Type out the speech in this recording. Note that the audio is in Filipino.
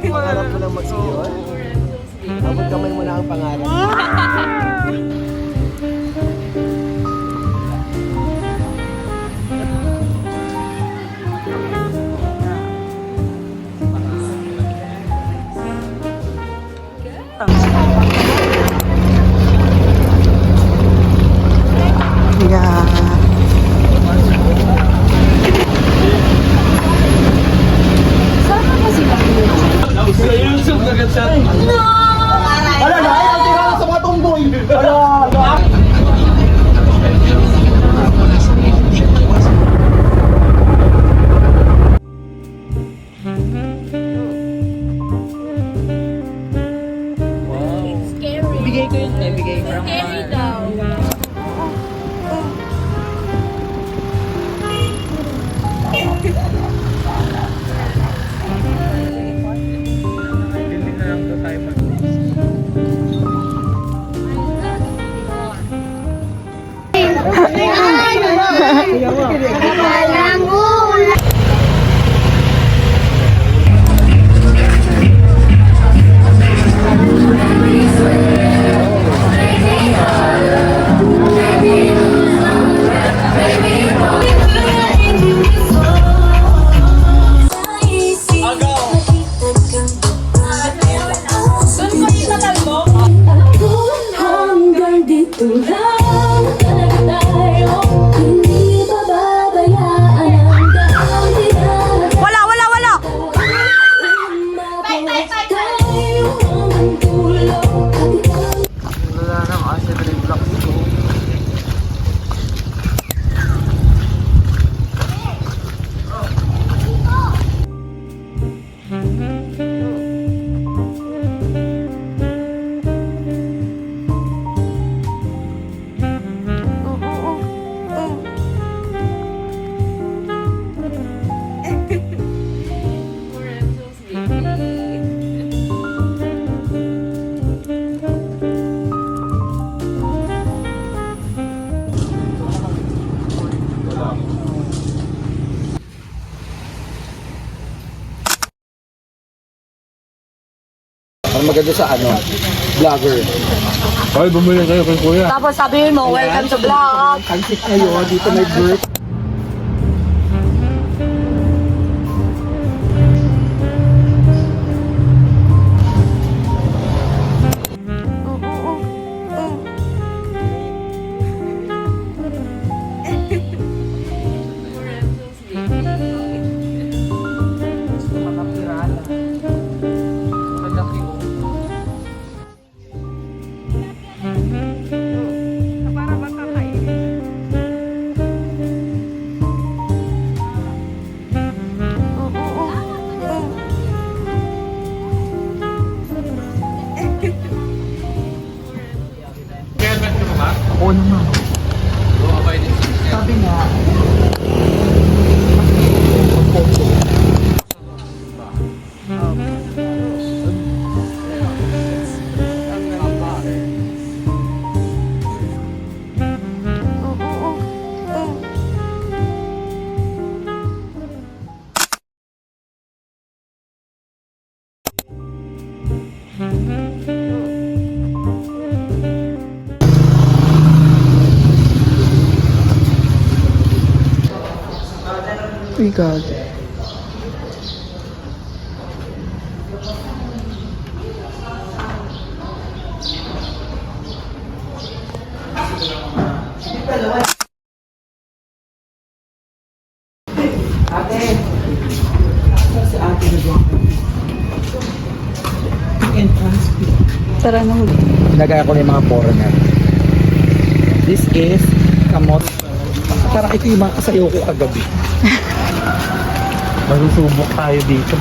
Pangarap mo lang mag-skion? Abot kamay mo na ang pangarap. Ala, dahil ang tira sa mga tumboy. Ala, Scary. Bigay ko yun, bigay ko. Scary daw. Hindi na lang daw tayo mag- Hanggang dito lang talaga tayo. Hindi pababayaan hanggang dinarating. Wala! Tayo ang tulong. Wala nang acid reflux ko. Ang maganda sa vlogger. Ay, bumili kayo kay kuya. Tapos sabihin mo, welcome to vlog. Kansit kayo, dito may birth. Oo naman. Sabi nga, My God. ate. Si ate na dyan. Entrance fee. Tara na huli. Nagaya ko na yung mga foreigner. This is kamot. Parang ito yung mga kasayaw ko kagabi. Masusubok tayo dito.